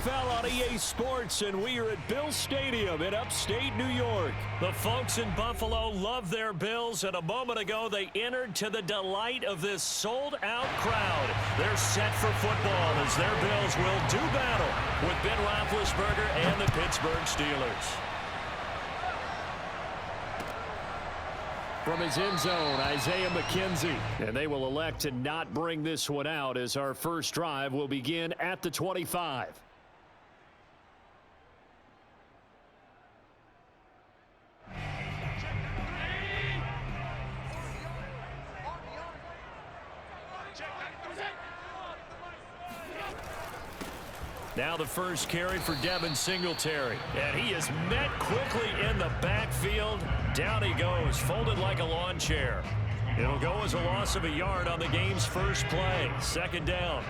NFL on EA Sports, and we are at Bill Stadium in upstate New York. The folks in Buffalo love their Bills, and a moment ago they entered to the delight of this sold-out crowd. They're set for football as their Bills will do battle with Ben Roethlisberger and the Pittsburgh Steelers. From his end zone, Isaiah McKenzie. And they will elect to not bring this one out as our first drive will begin at the 25. Now the first carry for Devin Singletary. And he is met quickly in the backfield. Down he goes, folded like a lawn chair. It'll go as a loss of a yard on the game's first play. Second down.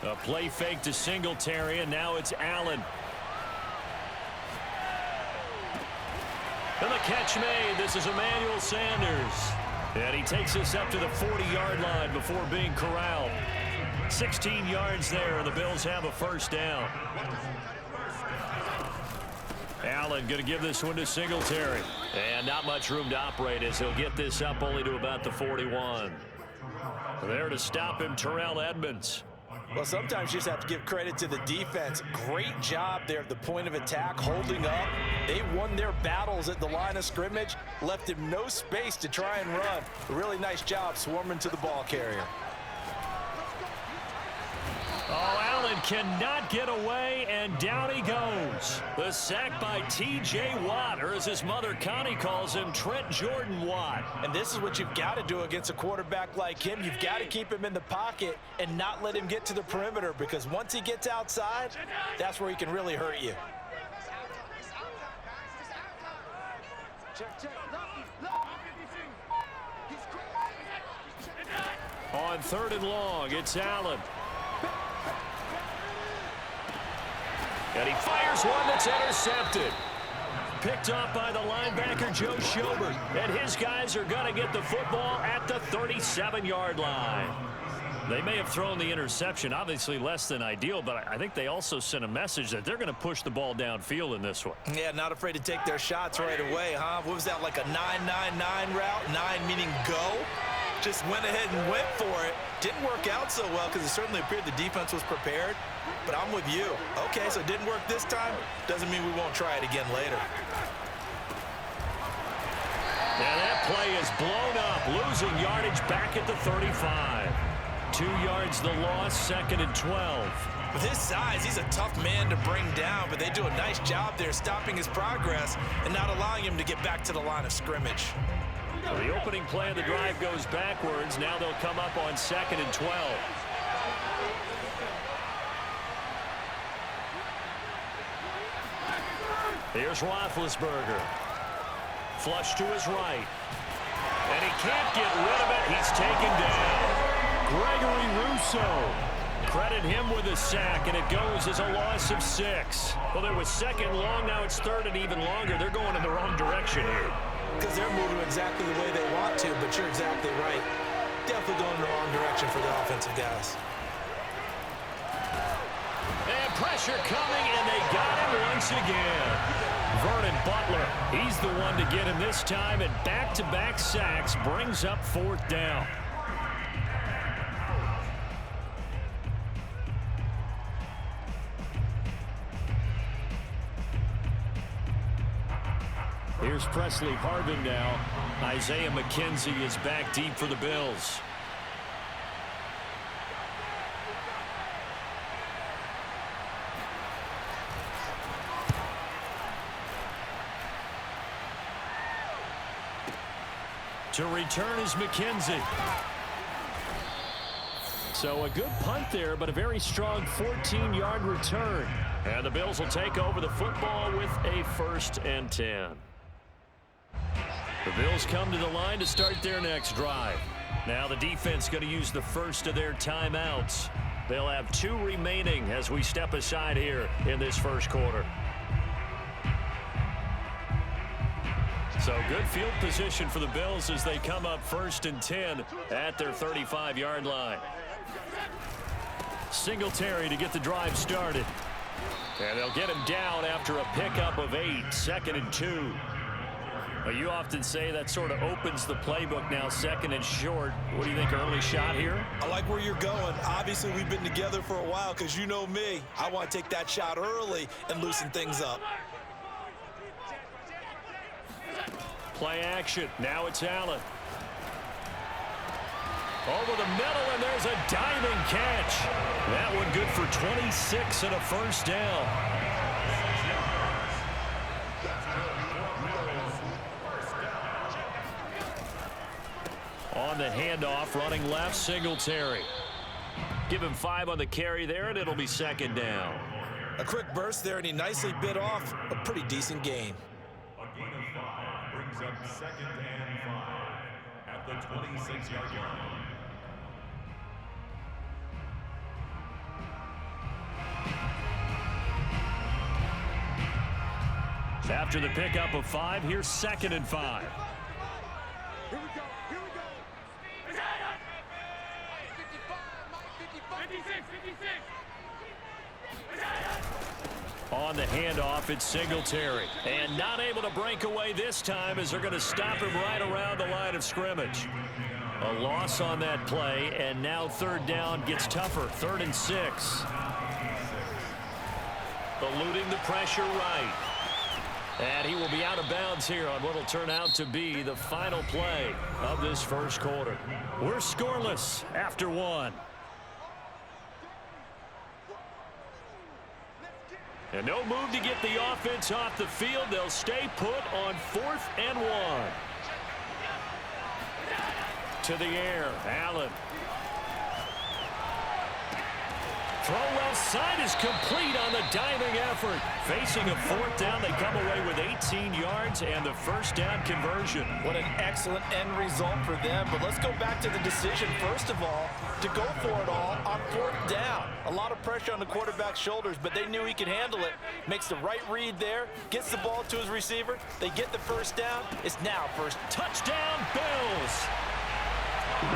A play fake to Singletary, and now it's Allen. And the catch made. This is Emmanuel Sanders. And he takes us up to the 40-yard line before being corralled. 16 yards there, and the Bills have a first down. Allen going to give this one to Singletary. And not much room to operate as he'll get this up only to about the 41. There to stop him, Terrell Edmonds. Well, sometimes you just have to give credit to the defense. Great job there at the point of attack, holding up. They won their battles at the line of scrimmage, left him no space to try and run. A really nice job swarming to the ball carrier. Oh, Allen cannot get away, and down he goes. The sack by T.J. Watt, or as his mother Connie calls him, Trent Jordan Watt. And this is what you've got to do against a quarterback like him. You've got to keep him in the pocket and not let him get to the perimeter, because once he gets outside, that's where he can really hurt you. On 3rd and long, it's Allen. And he fires one that's intercepted. Picked off by the linebacker, Joe Schobert. And his guys are going to get the football at the 37-yard line. They may have thrown the interception, obviously less than ideal, but I think they also sent a message that they're going to push the ball downfield in this one. Yeah, not afraid to take their shots right away, huh? What was that, like a 9-9-9 route? 9 meaning go? Just went ahead and went for it. Didn't work out so well because it certainly appeared the defense was prepared. But I'm with you. Okay, so it didn't work this time. Doesn't mean we won't try it again later. Now that play is blown up, losing yardage back at the 35. 2 yards the loss, 2nd and 12. With his size, he's a tough man to bring down, but they do a nice job there stopping his progress and not allowing him to get back to the line of scrimmage. Well, the opening play of the drive goes backwards. Now they'll come up on 2nd and 12. Here's Roethlisberger. Flush to his right. And he can't get rid of it. He's taken down. Gregory Rousseau. Credit him with a sack, and it goes as a loss of 6. Well, there was 2nd long. Now it's 3rd and even longer. They're going in the wrong direction here. Because they're moving exactly the way they want to, but you're exactly right. Definitely going in the wrong direction for the offensive guys. And pressure coming, and they got him once again. Vernon Butler, he's the one to get him this time, and back-to-back sacks brings up 4th down. Here's Presley Harvin now. Isaiah McKenzie is back deep for the Bills. To return is McKenzie. So a good punt there, but a very strong 14-yard return. And the Bills will take over the football with a 1st and 10. The Bills come to the line to start their next drive. Now the defense going to use the first of their timeouts. They'll have 2 remaining as we step aside here in this first quarter. So good field position for the Bills as they come up 1st and 10 at their 35-yard line. Singletary to get the drive started. And they'll get him down after a pickup of 8, 2nd and 2. Well, you often say that sort of opens the playbook now, 2nd and short. What do you think, early shot here? I like where you're going. Obviously, we've been together for a while because you know me. I want to take that shot early and loosen things up. Play action. Now it's Allen. Over the middle, and there's a diving catch. That one good for 26 and a first down. On the handoff, running left, Singletary. Give him 5 on the carry there, and it'll be 2nd down. A quick burst there, and he nicely bit off a pretty decent gain. A gain of 5 brings up 2nd and 5 at the 26-yard line. After the pickup of 5, here's 2nd and 5. Here we go. Here we go. 56. On the handoff, it's Singletary. And not able to break away this time as they're going to stop him right around the line of scrimmage. A loss on that play, and now 3rd down gets tougher. 3rd and 6. Eluding the pressure right. And he will be out of bounds here on what will turn out to be the final play of this first quarter. We're scoreless after 1. And no move to get the offense off the field. They'll stay put on 4th and 1. To the air, Allen. Throw left side is complete on the diving effort. Facing a 4th down, they come away with 18 yards and the first down conversion. What an excellent end result for them. But let's go back to the decision, first of all, to go for it all on 4th down. A lot of pressure on the quarterback's shoulders, but they knew he could handle it. Makes the right read there, gets the ball to his receiver. They get the first down. It's now first. Touchdown, Bills.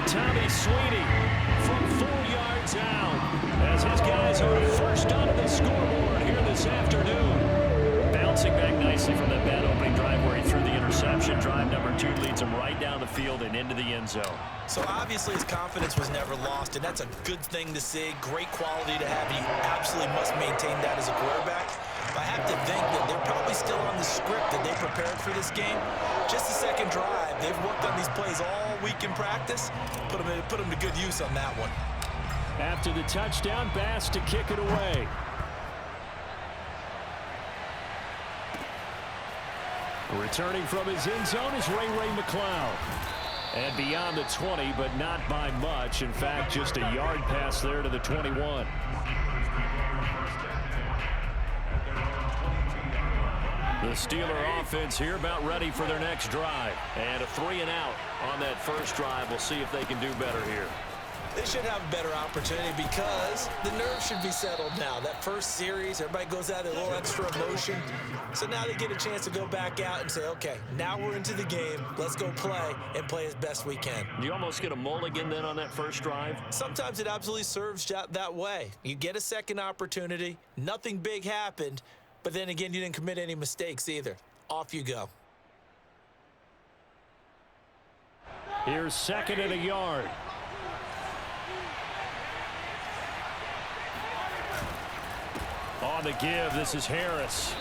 Tommy Sweeney from 4 yards out as his guys are first onto the scoreboard here this afternoon. Bouncing back nicely from that bad opening drive where he threw the interception. Drive number 2 leads him right down the field and into the end zone. So obviously his confidence was never lost, and that's a good thing to see. Great quality to have. He absolutely must maintain that as a quarterback. But I have to think that they're probably still on the script that they prepared for this game. Just the second drive. They've worked on these plays all week in practice. Put them to good use on that one. After the touchdown, Bass to kick it away. Returning from his end zone is Ray McCloud. And beyond the 20, but not by much. In fact, just a yard pass there to the 21. The Steeler offense here about ready for their next drive. And a 3 and out on that first drive. We'll see if they can do better here. They should have a better opportunity because the nerves should be settled now. That first series, everybody goes out a little extra emotion. So now they get a chance to go back out and say, okay, now we're into the game. Let's go play and play as best we can. Do you almost get a mulligan then on that first drive? Sometimes it absolutely serves that way. You get a second opportunity. Nothing big happened. But then again, you didn't commit any mistakes either. Off you go. Here's 2nd and a yard. On the give, this is Harris.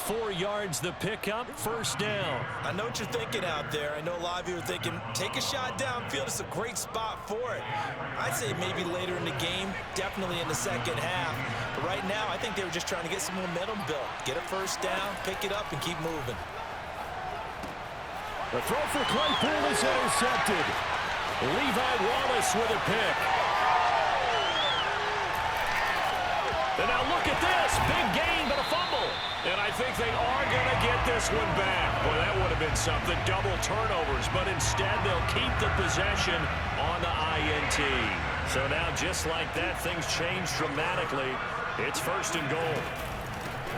4 yards the pickup, first down. I know what you're thinking out there. I know a lot of you are thinking, take a shot downfield. It's a great spot for it. I'd say maybe later in the game, definitely in the second half. But right now, I think they were just trying to get some momentum built. Get a first down, pick it up, and keep moving. The throw for Claypool is intercepted. Levi Wallace with a pick. And now look at this. Big gain, but a fumble. And I think they are going to get this one back. Well, that would have been something. Double turnovers, but instead they'll keep the possession on the INT. So now just like that, things change dramatically. It's 1st and goal.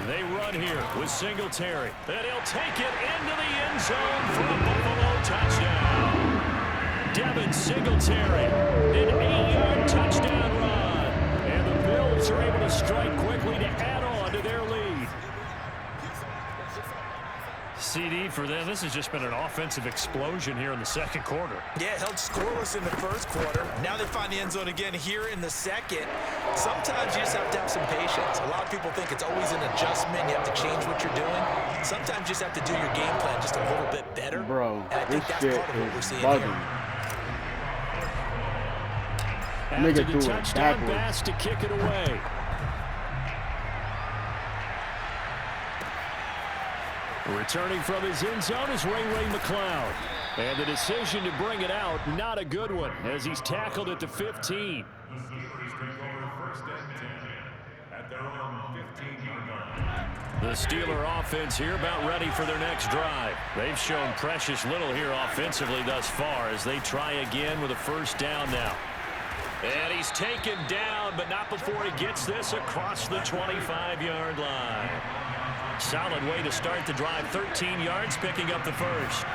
They run here with Singletary. And he'll take it into the end zone for a Buffalo touchdown. Devin Singletary, an 8-yard touchdown run. for them. This has just been an offensive explosion here in the second quarter. Yeah, held scoreless in the first quarter. Now they find the end zone again here in the second. Sometimes you just have to have some patience. A lot of people think it's always an adjustment. You have to change what you're doing. Sometimes you just have to do your game plan just a little bit better. Bro, and I think that's part of what we're seeing here. After the touchdown pass to kick it away. Returning from his end zone is Ray McCloud. And the decision to bring it out, not a good one, as he's tackled at the 15. The Steelers take over first and 10 at their own 15-yard line. The Steeler offense here about ready for their next drive. They've shown precious little here offensively thus far as they try again with a first down now. And he's taken down, but not before he gets this across the 25-yard line. Solid way to start the drive. 13 yards, picking up the first.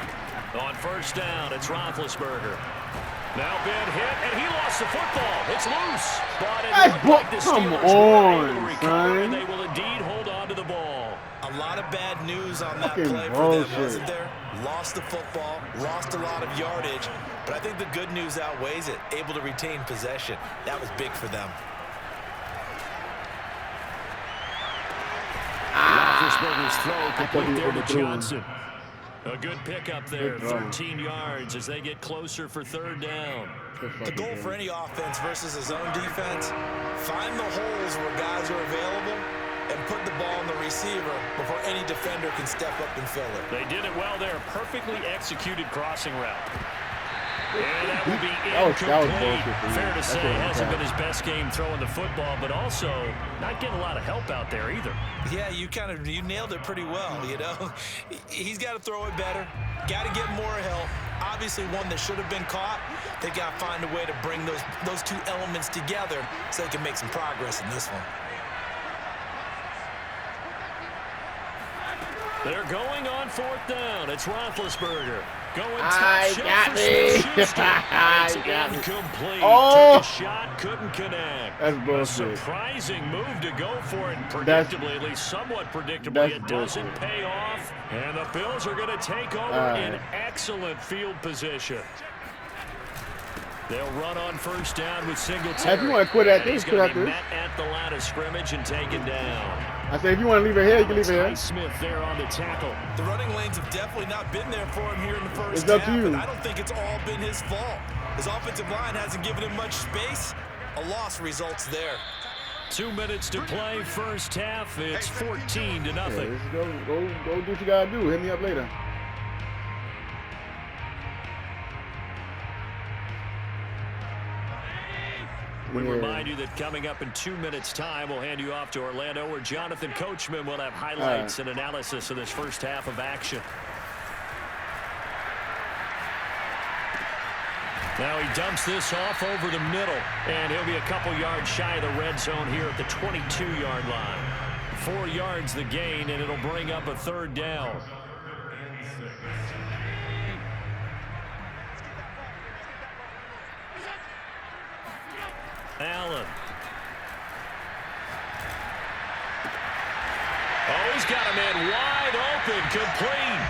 On first down, it's Roethlisberger. Now been hit, and he lost the football. It's loose. But it looked like the Steelers were able to recover, and they will indeed hold on to the ball. A lot of bad news on that play for them, wasn't there? Lost the football, lost a lot of yardage, but I think the good news outweighs it. Able to retain possession. That was big for them. Roethlisberger's throw complete there to Johnson. A good pickup there, 13 yards as they get closer for third down. The goal for any offense versus a zone defense, find the holes where guys are available and put the ball on the receiver before any defender can step up and fill it. They did it well there. Perfectly executed crossing route. And that will be incomplete. Fair to say, hasn't been his best game throwing the football, but also not getting a lot of help out there either. Yeah, you nailed it pretty well, you know. He's got to throw it better. Got to get more help. Obviously one that should have been caught. They got to find a way to bring those two elements together so they can make some progress in this one. They're going on fourth down. It's Roethlisberger. Going top shelf for Smith-Schuster. It's incomplete. Took a shot, couldn't connect. A surprising move to go for it. Predictably, at least somewhat predictably, it doesn't pay off. And the Bills are going to take over in excellent field position. They'll run on first down with Singletary. If you want to quit at this, he's going to be met at the line of scrimmage and taken down. I say, if you want to leave it here, you can leave it here. Smith there on the tackle. The running lanes have definitely not been there for him here in the first half, and I don't think it's all been his fault. His offensive line hasn't given him much space. A loss results there. 2 minutes to play, first half. It's 14-0. Yeah, let's go do what you got to do. Hit me up later. We remind you that coming up in 2 minutes' time, we'll hand you off to Orlando, where Jonathan Coachman will have highlights and analysis of this first half of action. Now he dumps this off over the middle, and he'll be a couple yards shy of the red zone here at the 22-yard line. 4 yards the gain, and it'll bring up a third down. Allen. Oh, he's got a man wide open, complete.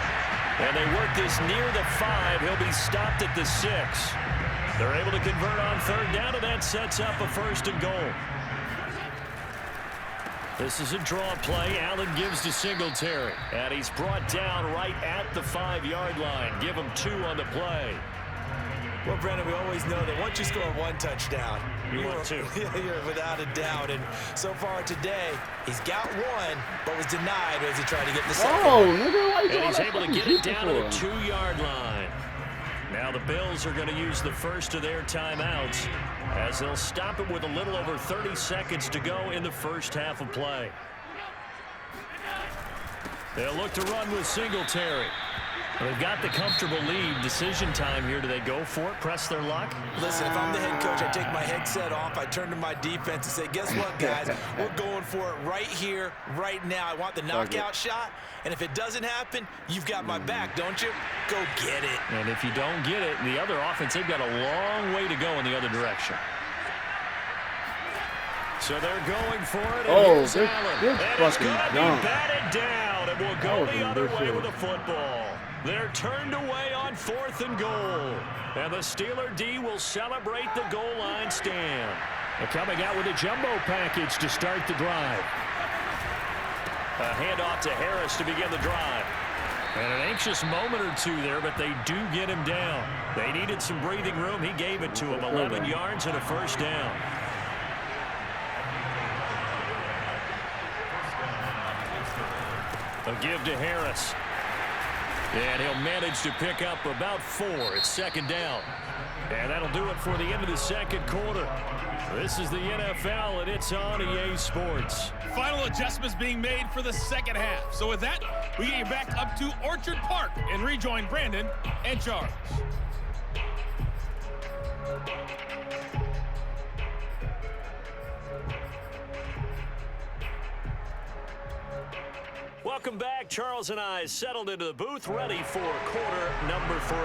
And they work this near the 5. He'll be stopped at the 6. They're able to convert on third down, and that sets up a first and goal. This is a draw play. Allen gives to Singletary. And he's brought down right at the 5-yard line. Give him 2 on the play. Well, Brandon, we always know that once you score 1 touchdown, you're without a doubt. And so far today, he's got 1, but was denied as he tried to get the second. Oh, nigga, why you and he's able to get it down to the 2-yard line. Now the Bills are going to use the first of their timeouts as they'll stop it with a little over 30 seconds to go in the first half of play. They'll look to run with Singletary. They've got the comfortable lead. Decision time here. Do they go for it, press their luck? Listen, if I'm the head coach, I take my headset off. I turn to my defense and say, guess what, guys? We're going for it right here, right now. I want the knockout shot. And if it doesn't happen, you've got my back, don't you? Go get it. And if you don't get it, the other offense, they've got a long way to go in the other direction. So they're going for it. And this Allen. And it's going to be dumb. batted down. And we'll go the other way with the football. They're turned away on 4th and goal. And the Steeler D will celebrate the goal line stand. They're coming out with a jumbo package to start the drive. A handoff to Harris to begin the drive. And an anxious moment or two there, but they do get him down. They needed some breathing room. He gave it to him. 11 yards and a first down. A give to Harris. And he'll manage to pick up about 4. It's second down. And that'll do it for the end of the second quarter. This is the NFL, and it's on EA Sports. Final adjustments being made for the second half. So with that, we get you back up to Orchard Park and rejoin Brandon and Charles. Welcome back. Charles and I settled into the booth, ready for quarter number 3.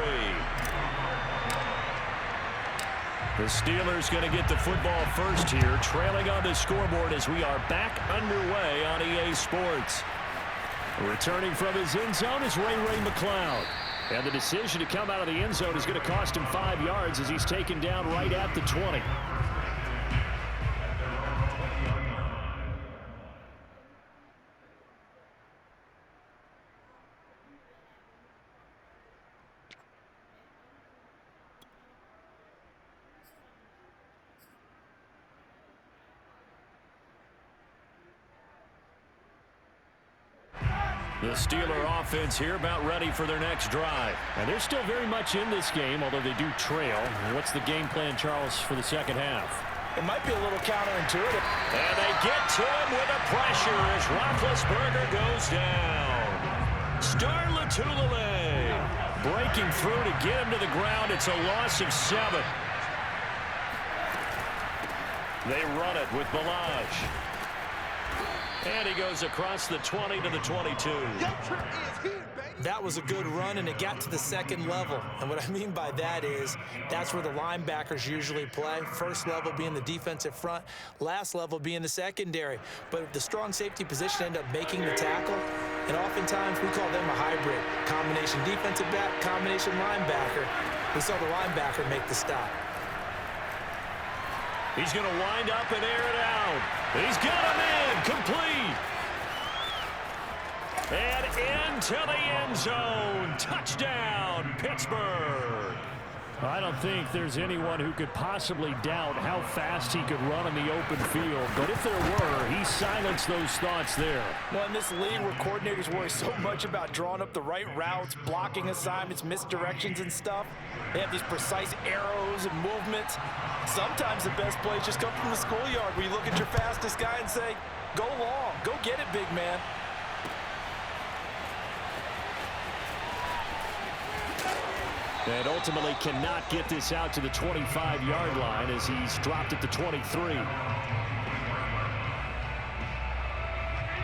The Steelers going to get the football first here, trailing on the scoreboard as we are back underway on EA Sports. Returning from his end zone is Ray McLeod. And the decision to come out of the end zone is going to cost him 5 yards as he's taken down right at the 20. The Steeler offense here about ready for their next drive. And they're still very much in this game, although they do trail. What's the game plan, Charles, for the second half? It might be a little counterintuitive. And they get to him with the pressure as Roethlisberger goes down. Star Latulele breaking through to get him to the ground. It's a loss of 7. They run it with Balaj. And he goes across the 20 to the 22. That was a good run, and it got to the second level. And what I mean by that is that's where the linebackers usually play. First level being the defensive front, last level being the secondary. But the strong safety position ended up making the tackle. And oftentimes we call them a hybrid. Combination defensive back, combination linebacker. We saw the linebacker make the stop. He's going to wind up and air it out. He's got him in. Complete. And into the end zone. Touchdown, Pittsburgh. I don't think there's anyone who could possibly doubt how fast he could run in the open field. But if there were, he silenced those thoughts there. Well, in this league where coordinators worry so much about drawing up the right routes, blocking assignments, misdirections and stuff, they have these precise arrows and movements. Sometimes the best plays just come from the schoolyard where you look at your fastest guy and say, go long, go get it, big man. And ultimately cannot get this out to the 25-yard line as he's dropped at the 23.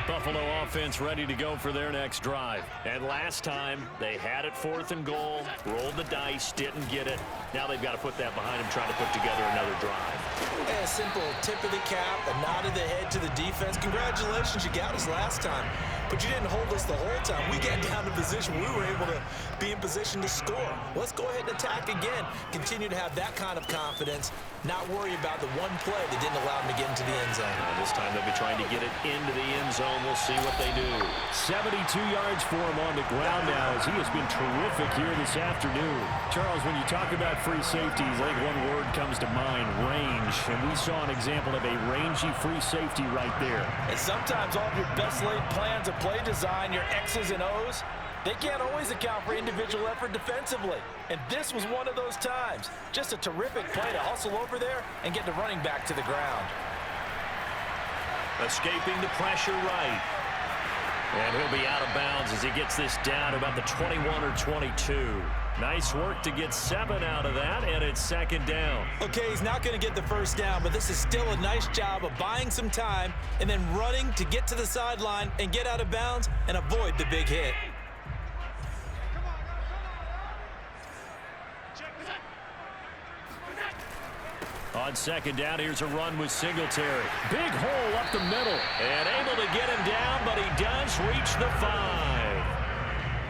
Buffalo offense ready to go for their next drive. And last time, they had it 4th and goal, rolled the dice, didn't get it. Now they've got to put that behind them, trying to put together another drive. A simple tip of the cap, a nod of the head to the defense. Congratulations, you got us last time. But you didn't hold us the whole time. We got down to position. We were able to be in position to score. Let's go ahead and attack again. Continue to have that kind of confidence. Not worry about the one play that didn't allow them to get into the end zone. This time they'll be trying to get it into the end zone. We'll see what they do. 72 yards for him on the ground now as he has been terrific here this afternoon. Charles, when you talk about free safeties, I think one word comes to mind, range. And we saw an example of a rangy free safety right there. And sometimes all of your best laid plans of play design, your X's and O's, they can't always account for individual effort defensively. And this was one of those times. Just a terrific play to hustle over there and get the running back to the ground. Escaping the pressure right. And he'll be out of bounds as he gets this down about the 21 or 22. Nice work to get 7 out of that, and it's second down. Okay, he's not going to get the first down, but this is still a nice job of buying some time and then running to get to the sideline and get out of bounds and avoid the big hit. On second down, here's a run with Singletary. Big hole up the middle. And able to get him down, but he does reach the 5.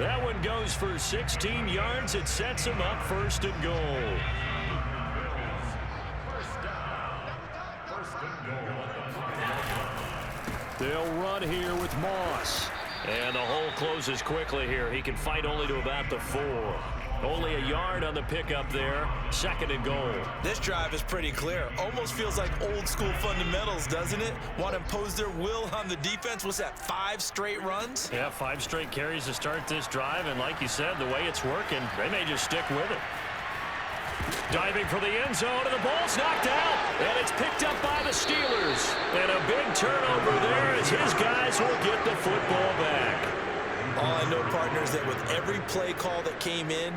That one goes for 16 yards. It sets him up 1st and goal. They'll run here with Moss. And the hole closes quickly here. He can fight only to about the 4. Only a yard on the pickup there. 2nd and goal. This drive is pretty clear. Almost feels like old school fundamentals, doesn't it? Want to impose their will on the defense. What's that, 5 straight runs? Yeah, 5 straight carries to start this drive. And like you said, the way it's working, they may just stick with it. Diving for the end zone, and the ball's knocked out. And it's picked up by the Steelers. And a big turnover there as his guys will get the football back. All I know, partner, is that with every play call that came in,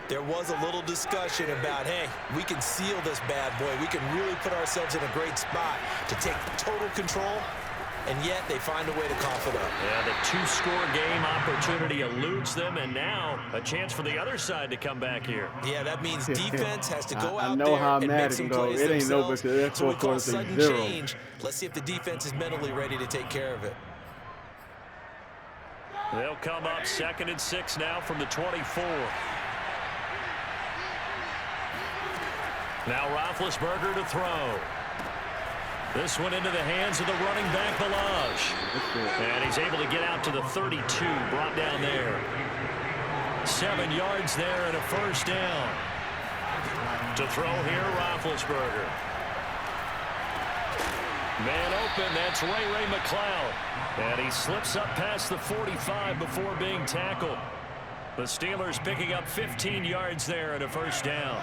there was a little discussion about, hey, we can seal this bad boy. We can really put ourselves in a great spot to take total control, and yet they find a way to cough it up. Yeah, the 2-score game opportunity eludes them, and now a chance for the other side to come back here. Yeah, that means defense has to go out know there how and make some plays it ain't no themselves. because So we call it's sudden 0. change. Let's see if the defense is mentally ready to take care of it. They'll come up 2nd and 6 now from the 24. Now Roethlisberger to throw. This one into the hands of the running back, Balaj. And he's able to get out to the 32, brought down there. 7 yards there and a 1st down. To throw here, Roethlisberger. Man open, that's Ray McCloud. And he slips up past the 45 before being tackled. The Steelers picking up 15 yards there and a 1st down.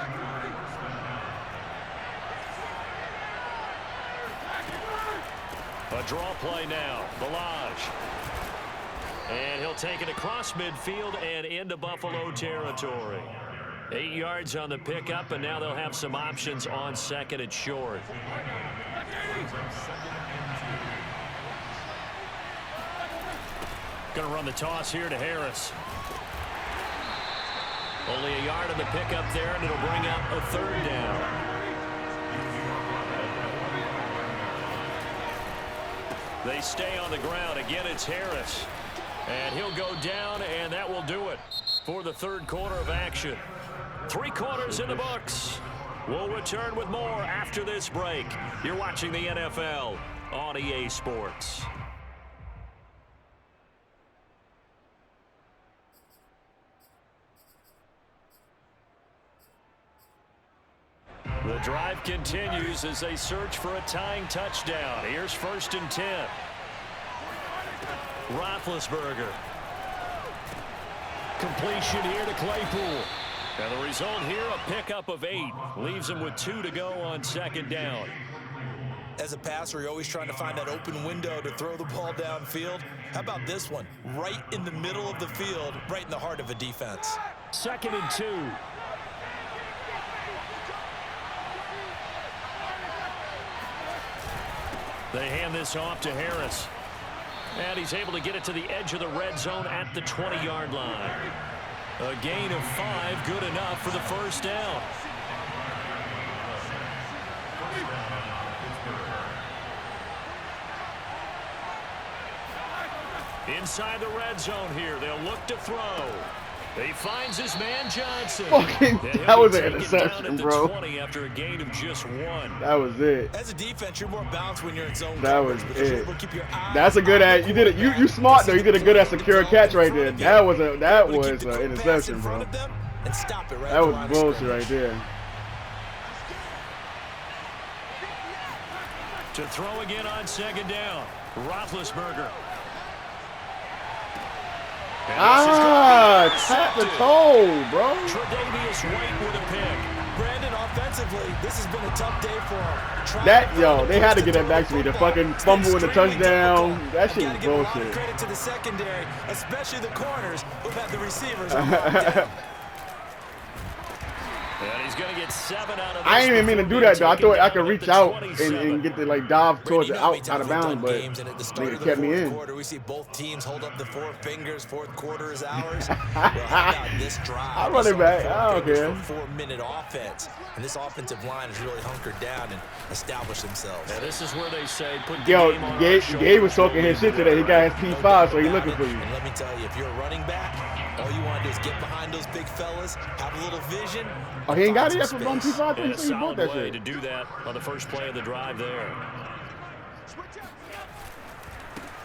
A draw play now, Balaj. And he'll take it across midfield and into Buffalo territory. 8 yards on the pickup, and now they'll have some options on 2nd and short. Going to run the toss here to Harris. Only a yard on the pickup there, and it'll bring up a 3rd down. They stay on the ground. Again, it's Harris. And he'll go down, and that will do it for the 3rd quarter of action. 3 quarters in the books. We'll return with more after this break. You're watching the NFL on EA Sports. The drive continues as they search for a tying touchdown. Here's 1st and 10. Roethlisberger. Completion here to Claypool. And the result here, a pickup of 8. Leaves him with 2 to go on 2nd down. As a passer, you're always trying to find that open window to throw the ball downfield. How about this one? Right in the middle of the field, right in the heart of a defense. 2nd and 2. They hand this off to Harris. And he's able to get it to the edge of the red zone at the 20-yard line. A gain of 5, good enough for the 1st down. Inside the red zone here, they'll look to throw. He finds his man Johnson. That was an interception, bro. 20 after a gain of just 1. That was it. As a defense, you're more balanced when you're in zone That was coverage, it. keep your eye That's a good at. You did it. You smart though. You did a good at secure catch right there. That was an interception, bro. And stop it right That was bullshit right there. To throw again on 2nd down. Roethlisberger. Tap the toe, bro. Tre'Davious White with a pick. Brandon, offensively, this has been a tough day for him. They had to get that back to me. The fucking fumble and the touchdown. That shit was bullshit. Credit to the secondary, especially the corners who had the receivers on lockdown. And he's He's going to get 7 out of this. I didn't even mean to do that though. I thought I could reach out and get to like dive towards the out of bounds, but nigga kept me in. We see both teams hold up the 4 fingers. Fourth quarter is ours. Well, how about this drive? I'll run it back. I don't care. 4-minute offense, and this offensive line has really hunkered down and established themselves. Now this is where they say put the Yo, game on Gabe was talking his shit today. He got his P5, so he's looking for you. And let me tell you, if you're a running back, all you want to do is get behind those big fellas, have a little vision. Oh, he ain't got it yet from P5. And a He bought solid that way shit. to do that on the first play of the drive there.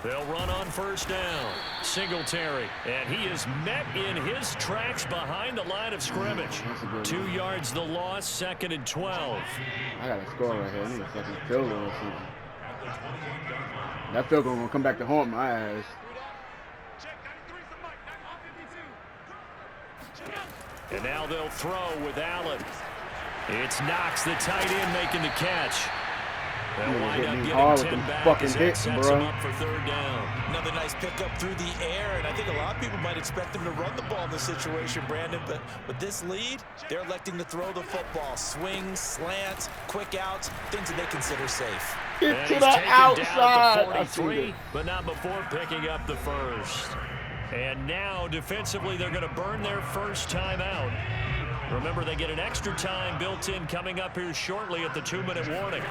They'll run on first down. Singletary, and he is met in his tracks behind the line of scrimmage. 2 yards the loss, 2nd and 12. I got a score right here. I need a fucking field goal or something. That field goal gonna come back to haunt my ass. And now they'll throw with Allen. It's Knox, the tight end, making the catch. They'll wind up getting 10 back as that sets him up for 3rd down. Another nice pickup through the air, and I think a lot of people might expect them to run the ball in this situation, Brandon, but with this lead, they're electing to throw the football. Swings, slants, quick outs, things that they consider safe. Get to He's the taken outside. down at the 43, but not before picking up the first. And now, defensively, they're going to burn their first time out. Remember, they get an extra time built in coming up here shortly at the 2-minute warning.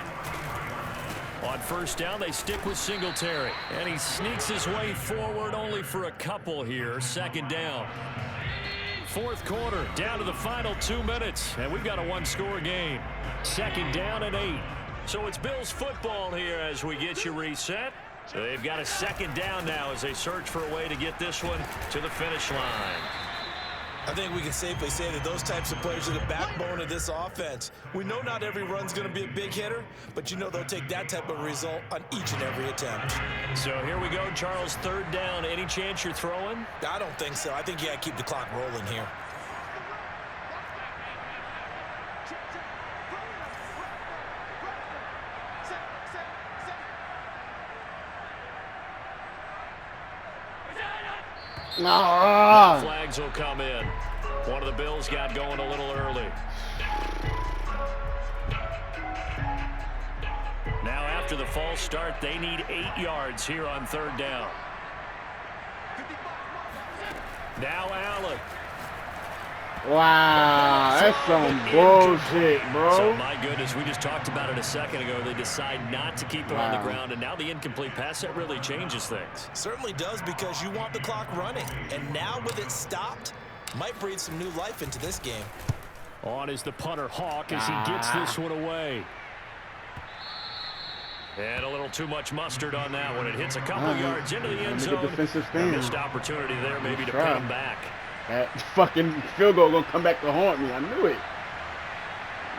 On first down, they stick with Singletary. And he sneaks his way forward only for a couple here. 2nd down. 4th quarter, down to the final 2 minutes. And we've got a 1-score game. 2nd down and 8. So it's Bills football here as we get you reset. They've got a 2nd down now as they search for a way to get this one to the finish line. I think we can safely say that those types of players are the backbone of this offense. We know not every run's going to be a big hitter, but you know they'll take that type of result on each and every attempt. So here we go, Charles, 3rd down. Any chance you're throwing? I don't think so. I think you got to keep the clock rolling here. Nah. Flags will come in. One of the Bills got going a little early. Now after the false start, they need 8 yards here on 3rd down. Now Allen. Wow, that's some bullshit, bro. So, my goodness, we just talked about it a second ago. They decide not to keep it on the ground, and now the incomplete pass, that really changes things. Certainly does, because you want the clock running. And now with it stopped, might breathe some new life into this game. On is the punter, Hawk, as he gets this one away. And a little too much mustard on that one. It hits a couple yards into the end zone. A missed opportunity there maybe to pin him back. That fucking field goal gonna come back to haunt me. I knew it.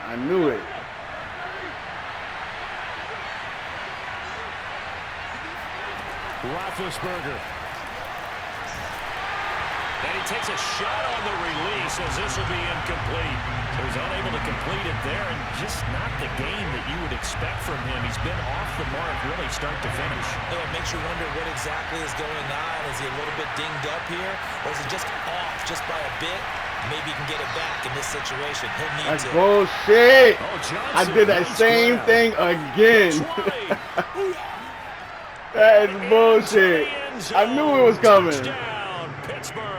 I knew it. Roethlisberger. And he takes a shot on the release as this will be incomplete. So he's unable to complete it there, and just not the game that you would expect from him. He's been off the mark really start to finish. Yeah, it makes you wonder what exactly is going on. Is he a little bit dinged up here, or is it just off just by a bit? Maybe he can get it back in this situation. He'll need That's to. bullshit. Oh, Johnson, I did that same thing again. That is bullshit. I knew it was coming. Touchdown, Pittsburgh.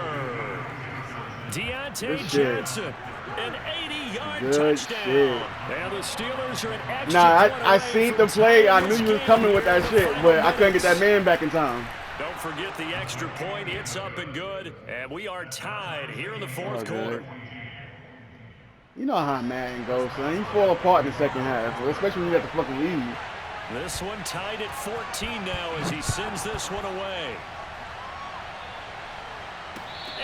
Deontay Johnson, an 80-yard touchdown. Shit. And the Steelers are an extra Nah, I seen the play. I knew you was coming with that shit, but I couldn't get that man back in time. Don't forget the extra point. It's up and good. And we are tied here in the 4th quarter. You know how Madden goes, son. You fall apart in the second half, especially when you got the fucking lead. This one tied at 14 now as he sends this one away.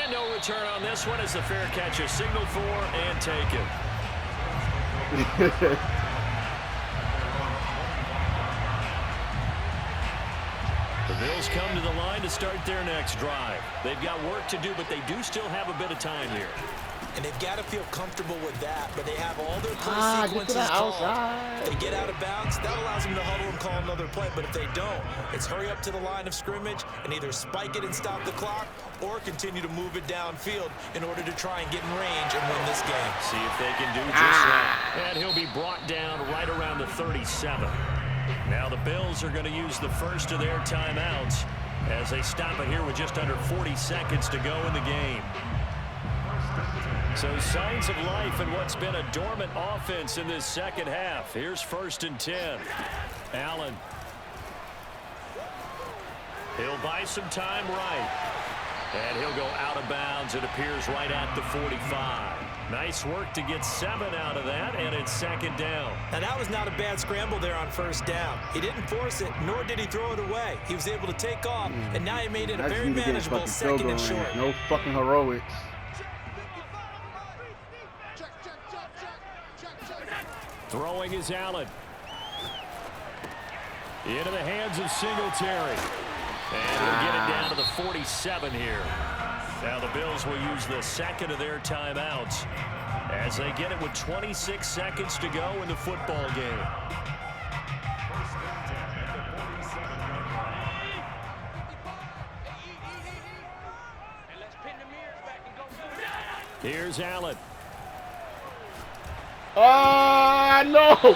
And no return on this one as the fair catch is signaled for and taken. The Bills come to the line to start their next drive. They've got work to do, but they do still have a bit of time here. And they've got to feel comfortable with that, but they have all their play sequences called. If they get out of bounds, that allows them to huddle and call another play. But if they don't, it's hurry up to the line of scrimmage and either spike it and stop the clock or continue to move it downfield in order to try and get in range and win this game. See if they can do just that. And he'll be brought down right around the 37. Now the Bills are going to use the first of their timeouts as they stop it here with just under 40 seconds to go in the game. So signs of life in what's been a dormant offense in this second half. Here's 1st and 10. Allen. He'll buy some time right. And he'll go out of bounds. It appears right at the 45. Nice work to get 7 out of that, and it's 2nd down. And that was not a bad scramble there on 1st down. He didn't force it, nor did he throw it away. He was able to take off, and now he made it a very manageable 2nd and short. No fucking heroics. Throwing is Allen. Into the hands of Singletary. And he'll get it down to the 47 here. Now the Bills will use the second of their timeouts as they get it with 26 seconds to go in the football game. Here's Allen. Oh, no!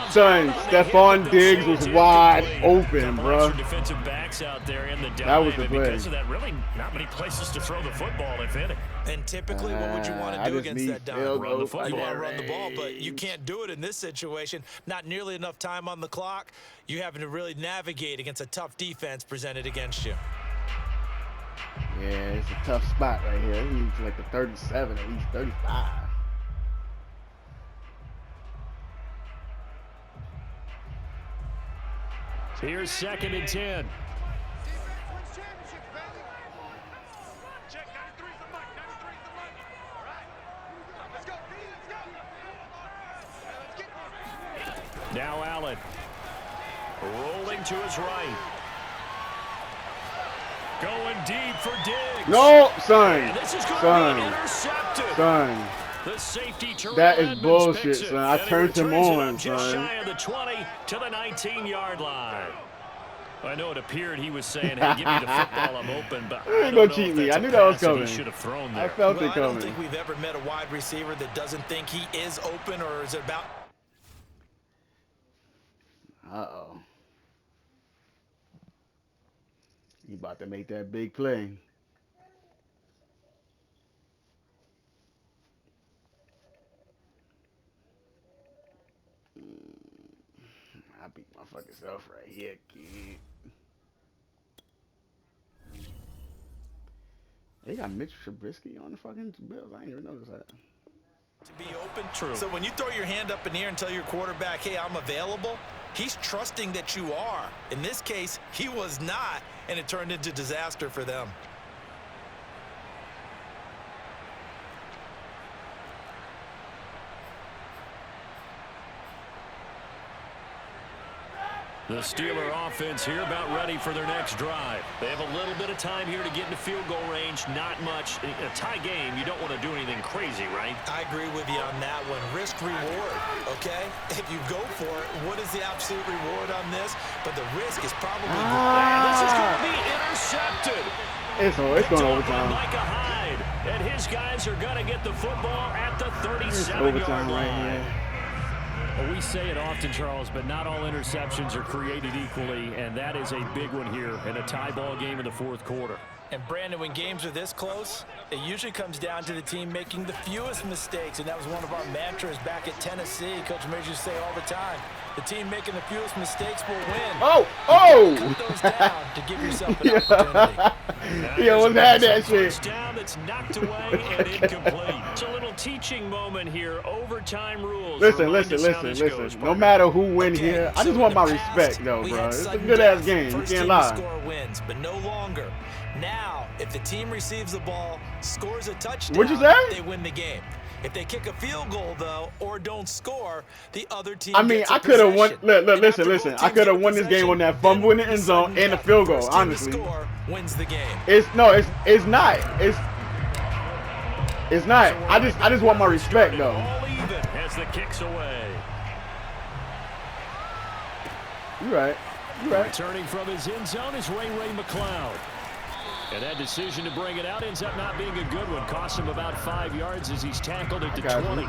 Son, Stephon Diggs was wide open, bro. Defensive backs out there in the that was the play. Because of that, really not many places to throw the football, if any. And typically, what would you want to do against that down? Run the football. You want to run the ball, but you can't do it in this situation. Not nearly enough time on the clock. You having to really navigate against a tough defense presented against you. Yeah, it's a tough spot right here. He needs like the 37, at least 35. Here's 2nd and 10. Now Allen. Rolling to his right. Going deep for Diggs. No, son. And this is going to be intercepted. Son. The safety that is bullshit, son. I turned him on, just son. shy of the 20 to the 19-yard line. I know it appeared he was saying, hey, give me the football, I'm open, but I ain't gonna cheat me. I knew that was coming. He should have thrown there. I felt it coming. I don't think we've ever met a wide receiver that doesn't think he is open, or is it about... Uh-oh. He about to make that big play. I beat my fucking self right here, kid. They got Mitch Trubisky on the fucking Bills. I ain't even noticed that. To be open. True. So when you throw your hand up in the air and tell your quarterback, hey, I'm available, he's trusting that you are. In this case, he was not, and it turned into disaster for them. The Steeler offense here about ready for their next drive. They have a little bit of time here to get into field goal range. Not much. A tie game, you don't want to do anything crazy, right? I agree with you on that one. Risk reward, okay? If you go for it, what is the absolute reward on this? But the risk is probably this is going to be intercepted. It's going overtime. Micah Hyde, and his guys are going to get the football at the 37-yard line. Right here. Well, we say it often, Charles, but not all interceptions are created equally, and that is a big one here in a tie ball game in the fourth quarter. And, Brandon, when games are this close, it usually comes down to the team making the fewest mistakes, and that was one of our mantras back at Tennessee. Coach Major used to say all the time, the team making the fewest mistakes will win. Oh! Cut those down to give yourself an opportunity. He almost had that shit. Down that's knocked away and incomplete. It's a little teaching moment here. Overtime rules. Listen. No matter who wins here, I just want my respect, though, bro. It's a good-ass game. You can't lie. Score wins, but no longer. Now, if the team receives the ball, scores a touchdown, what'd you say? They win the game. If they kick a field goal, though, or don't score, the other team I could have won. Listen. I could have won this game on that fumble in the end zone and the field goal, honestly. Score wins the game. It's not. It's not. I just want my respect though. All even as the kick's away. You right. You right. Returning from his end zone is Ray McLeod. And that decision to bring it out ends up not being a good one. Cost him about 5 yards as he's tackled at the 20.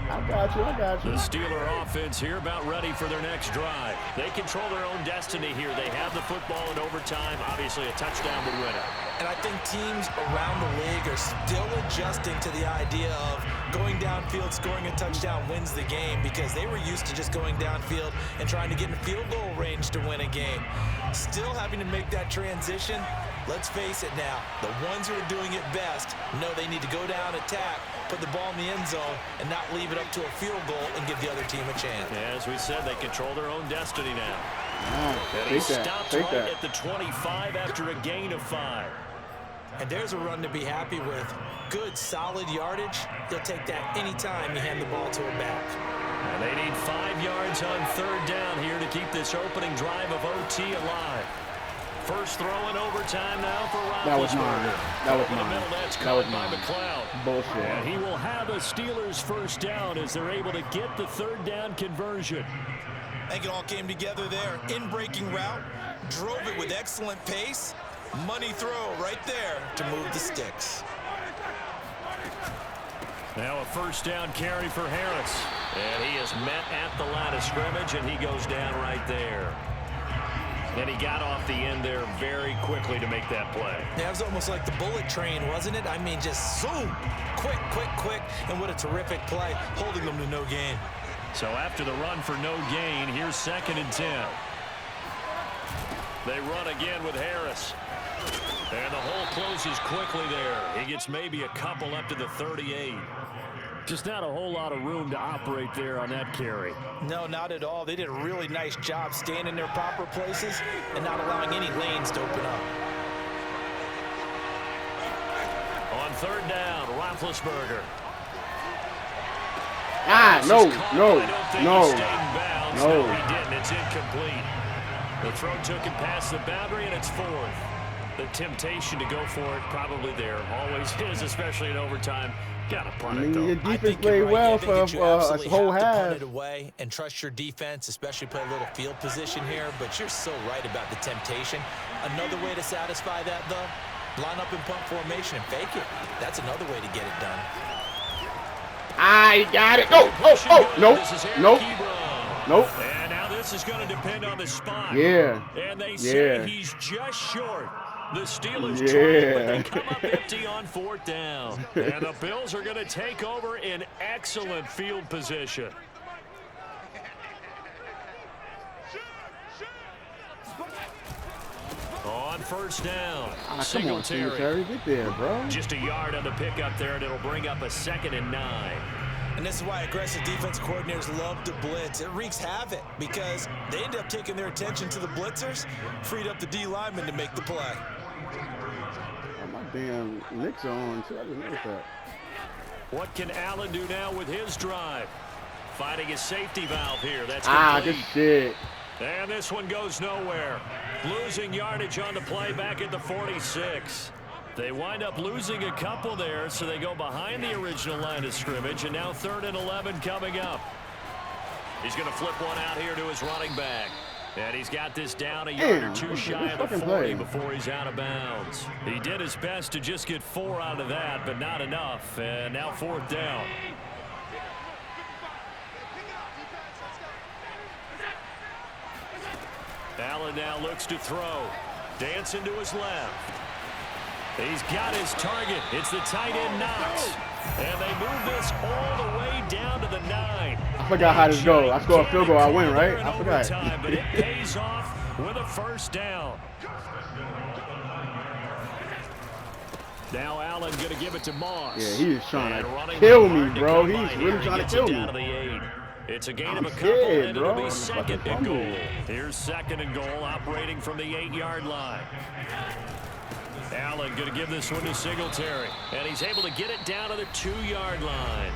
I got you. The Steeler offense here about ready for their next drive. They control their own destiny here. They have the football in overtime. Obviously, a touchdown would win it. And I think teams around the league are still adjusting to the idea of going downfield, scoring a touchdown wins the game, because they were used to just going downfield and trying to get in field goal range to win a game. Still having to make that transition. Let's face it now, the ones who are doing it best know they need to go down, attack, put the ball in the end zone, and not leave it up to a field goal and give the other team a chance. As we said, they control their own destiny now. And he Take stops that. right at the 25 after a gain of 5. And there's a run to be happy with. Good, solid yardage. He'll take that anytime you hand the ball to a back. And they need 5 yards on 3rd down here to keep this opening drive of OT alive. First throw in overtime now for Roethlisberger. That was mine. That was mine. That's That was caught by mine. McLeod. Bullshit. And he will have a Steelers first down as they're able to get the 3rd down conversion. I think it all came together there. In-breaking route, drove it with excellent pace. Money throw right there to move the sticks. Now a first down carry for Harris. And he is met at the line of scrimmage, and he goes down right there. And he got off the end there very quickly to make that play. Yeah, it was almost like the bullet train, wasn't it? I mean, just zoom, quick, and what a terrific play, holding them to no gain. So after the run for no gain, here's 2nd and 10. They run again with Harris. And the hole closes quickly there. He gets maybe a couple up to the 38. Just not a whole lot of room to operate there on that carry. No, not at all. They did a really nice job staying in their proper places and not allowing any lanes to open up. On 3rd down, Roethlisberger. No. He didn't. It's incomplete. The throw took him past the boundary, and it's 4th. The temptation to go for it probably there. Always is, especially in overtime. Got to punt it, though. Your defense played well for a whole half. Punt it away and trust your defense, especially play a little field position here. But you're so right about the temptation. Another way to satisfy that, though, line up in punt formation and fake it. That's another way to get it done. I got it. Nope. And now this is going to depend on the spot. Yeah. And they say he's just short. The Steelers try, but they come up empty on 4th down. And the Bills are going to take over in excellent field position. On 1st down, come on, Singletary. Get there, bro. Just a yard on the pickup there, and it'll bring up a 2nd and 9. And this is why aggressive defense coordinators love to blitz. It wreaks havoc because they end up taking their attention to the blitzers, freed up the D lineman to make the play. Oh, my damn Knicks are on, too. I didn't notice that. What can Allen do now with his drive? Finding his safety valve here. That's complete. Good shit. And this one goes nowhere. Losing yardage on the play back at the 46. They wind up losing a couple there, so they go behind the original line of scrimmage, and now 3rd and 11 coming up. He's going to flip one out here to his running back. And he's got this down a yard or two shy of the 40 before he's out of bounds. He did his best to just get 4 out of that, but not enough. And now 4th down. Allen now looks to throw. Dancing to his left. He's got his target. It's the tight end Knox. And they move this all the way down to the 9. I forgot how this goes. I score a field goal, I win, right? I forgot. But it pays off with a 1st down. Now Allen going to give it to Moss. Yeah, he is trying to kill me, bro. He's really trying to kill me. It's a gain of a couple, and it'll be 2nd and goal. Here's 2nd and goal, operating from the 8-yard line. Allen going to give this one to Singletary, and he's able to get it down to the 2-yard line.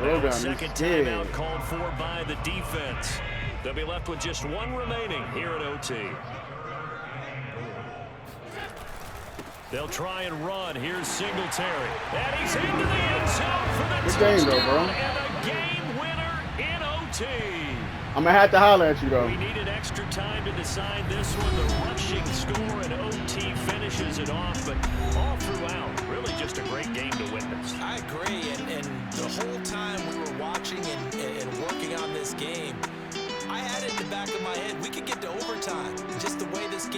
Now, second timeout called for by the defense. They'll be left with just 1 remaining here at OT. They'll try and run. Here's Singletary. And he's into the end zone for the Good game, though, bro. touchdown and a game winner in OT. I'm going to have to holler at you, though. We needed extra time to decide this one. The rushing score and OT finishes it off, but all throughout, really just a great game to witness. I agree, and the whole time we were watching and working on this game, I had it in the back of my head, we could get to overtime. Just the way this game